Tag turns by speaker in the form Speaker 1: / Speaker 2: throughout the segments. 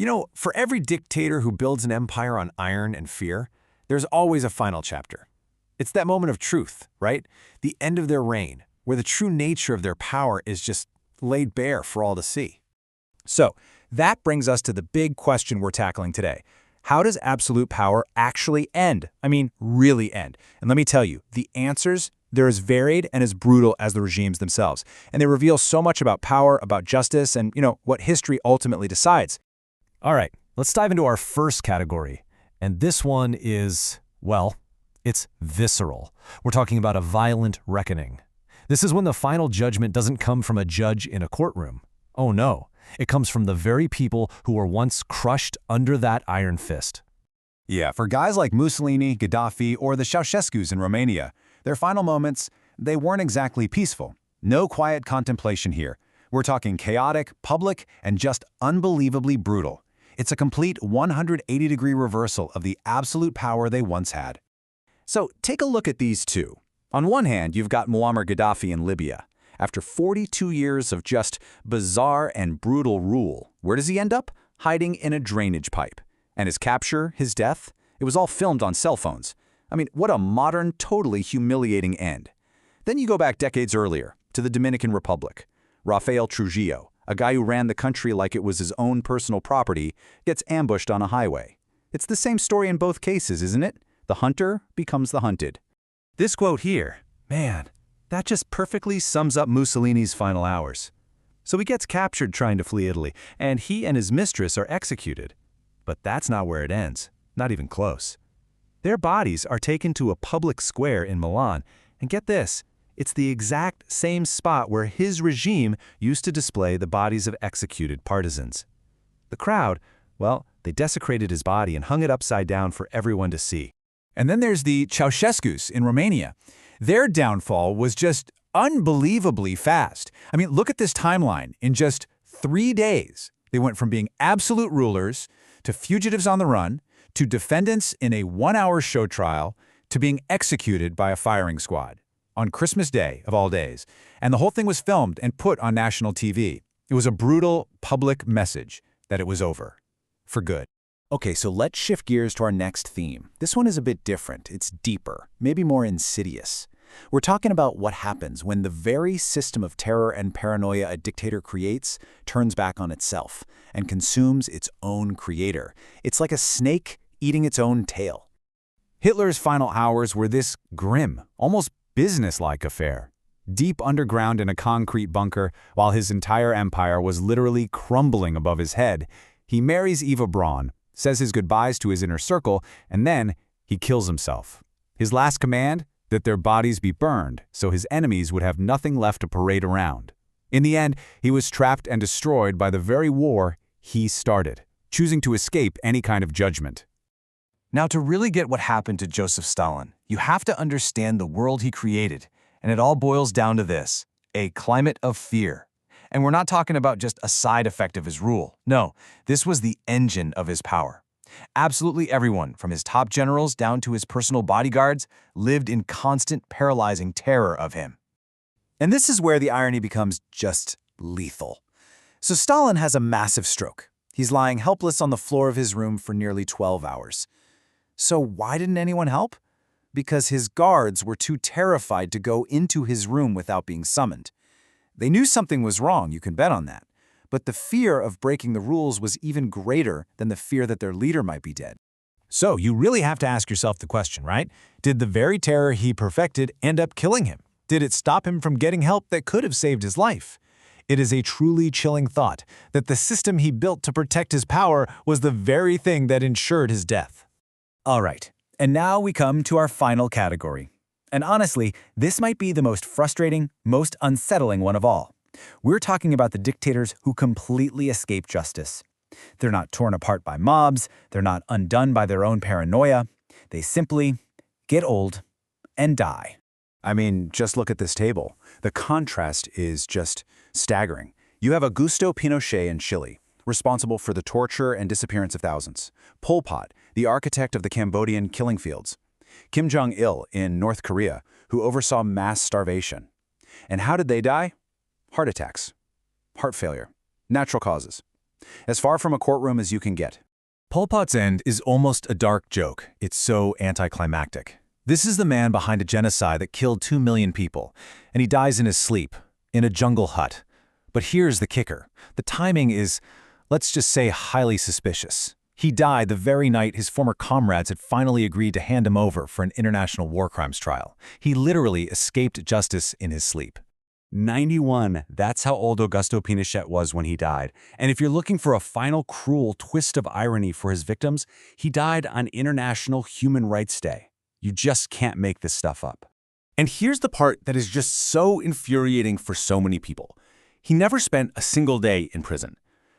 Speaker 1: You know, for every dictator who builds an empire on iron and fear, there's always a final chapter. It's that moment of truth, right? The end of their reign, where the true nature of their power is just laid bare for all to see.
Speaker 2: So, that brings us to the big question we're tackling today. How does absolute power actually end? I mean, really end? And let me tell you, the answers, they're as varied and as brutal as the regimes themselves. And they reveal so much about power, about justice, and, what history ultimately decides.
Speaker 3: All right, let's dive into our first category. And this one is, well, it's visceral. We're talking about a violent reckoning. This is when the final judgment doesn't come from a judge in a courtroom. Oh no, it comes from the very people who were once crushed under that iron fist.
Speaker 4: Yeah, for guys like Mussolini, Gaddafi, or the Ceaușescus in Romania, their final moments, they weren't exactly peaceful. No quiet contemplation here. We're talking chaotic, public, and just unbelievably brutal. It's a complete 180-degree reversal of the absolute power they once had. So take a look at these two. On one hand, you've got Muammar Gaddafi in Libya. After 42 years of just bizarre and brutal rule, where does he end up? Hiding in a drainage pipe. And his capture, his death, it was all filmed on cell phones. I mean, what a modern, totally humiliating end. Then you go back decades earlier, to the Dominican Republic. Rafael Trujillo, a guy who ran the country like it was his own personal property, gets ambushed on a highway. It's the same story in both cases, isn't it? The hunter becomes the hunted. This quote here, man, that just perfectly sums up Mussolini's final hours. So he gets captured trying to flee Italy, and he and his mistress are executed. But that's not where it ends, not even close. Their bodies are taken to a public square in Milan, and get this, it's the exact same spot where his regime used to display the bodies of executed partisans. The crowd, well, they desecrated his body and hung it upside down for everyone to see. And then there's the Ceaușescus in Romania. Their downfall was just unbelievably fast. I mean, look at this timeline. In just 3 days, they went from being absolute rulers to fugitives on the run, to defendants in a 1-hour show trial, to being executed by a firing squad on Christmas Day of all days. And the whole thing was filmed and put on national TV. It was a brutal public message that it was over. For good. Okay, so let's shift gears to our next theme. This one is a bit different. It's deeper, maybe more insidious. We're talking about what happens when the very system of terror and paranoia a dictator creates turns back on itself and consumes its own creator. It's like a snake eating its own tail. Hitler's final hours were this grim, almost businesslike affair. Deep underground in a concrete bunker, while his entire empire was literally crumbling above his head, he marries Eva Braun, says his goodbyes to his inner circle, and then he kills himself. His last command? That their bodies be burned, so his enemies would have nothing left to parade around. In the end, he was trapped and destroyed by the very war he started, choosing to escape any kind of judgment.
Speaker 5: Now, to really get what happened to Joseph Stalin, you have to understand the world he created, and it all boils down to this: a climate of fear. And we're not talking about just a side effect of his rule. No, this was the engine of his power. Absolutely everyone, from his top generals down to his personal bodyguards, lived in constant, paralyzing terror of him.
Speaker 4: And this is where the irony becomes just lethal. So Stalin has a massive stroke. He's lying helpless on the floor of his room for nearly 12 hours. So why didn't anyone help? Because his guards were too terrified to go into his room without being summoned. They knew something was wrong, you can bet on that. But the fear of breaking the rules was even greater than the fear that their leader might be dead.
Speaker 2: So you really have to ask yourself the question, right? Did the very terror he perfected end up killing him? Did it stop him from getting help that could have saved his life? It is a truly chilling thought that the system he built to protect his power was the very thing that ensured his death.
Speaker 4: All right, and now we come to our final category. And honestly, this might be the most frustrating, most unsettling one of all. We're talking about the dictators who completely escape justice. They're not torn apart by mobs, they're not undone by their own paranoia. They simply get old and die. I mean, just look at this table. The contrast is just staggering. You have Augusto Pinochet in Chile, responsible for the torture and disappearance of thousands. Pol Pot, the architect of the Cambodian killing fields. Kim Jong-il in North Korea, who oversaw mass starvation. And how did they die? Heart attacks, heart failure, natural causes. As far from a courtroom as you can get.
Speaker 2: Pol Pot's end is almost a dark joke. It's so anticlimactic. This is the man behind a genocide that killed 2 million people, and he dies in his sleep, in a jungle hut. But here's the kicker. The timing is, let's just say, highly suspicious. He died the very night his former comrades had finally agreed to hand him over for an international war crimes trial. He literally escaped justice in his sleep.
Speaker 6: 91, that's how old Augusto Pinochet was when he died. And if you're looking for a final cruel twist of irony for his victims, he died on International Human Rights Day. You just can't make this stuff up.
Speaker 7: And here's the part that is just so infuriating for so many people. He never spent a single day in prison.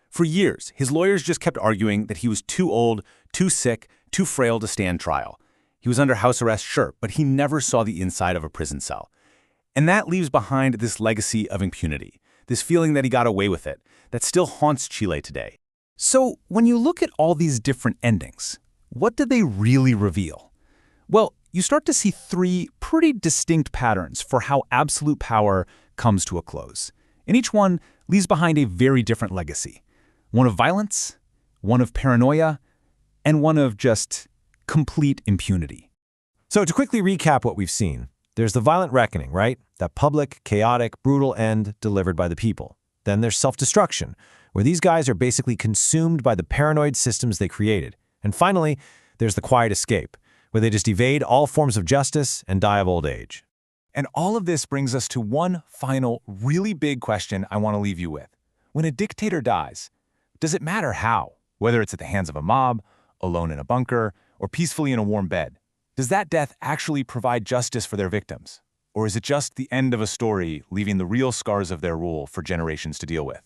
Speaker 7: For years, his lawyers just kept arguing that he was too old, too sick, too frail to stand trial. He was under house arrest, sure, but he never saw the inside of a prison cell. And that leaves behind this legacy of impunity, this feeling that he got away with it, that still haunts Chile today.
Speaker 2: So, when you look at all these different endings, what do they really reveal? Well, you start to see 3 pretty distinct patterns for how absolute power comes to a close. And each one leaves behind a very different legacy. One of violence, one of paranoia, and one of just complete impunity.
Speaker 3: So to quickly recap what we've seen, there's the violent reckoning, right? That public, chaotic, brutal end delivered by the people. Then there's self-destruction, where these guys are basically consumed by the paranoid systems they created. And finally, there's the quiet escape, where they just evade all forms of justice and die of old age.
Speaker 2: And all of this brings us to one final, really big question I want to leave you with. When a dictator dies, does it matter how? Whether it's at the hands of a mob, alone in a bunker, or peacefully in a warm bed? Does that death actually provide justice for their victims? Or is it just the end of a story, leaving the real scars of their rule for generations to deal with?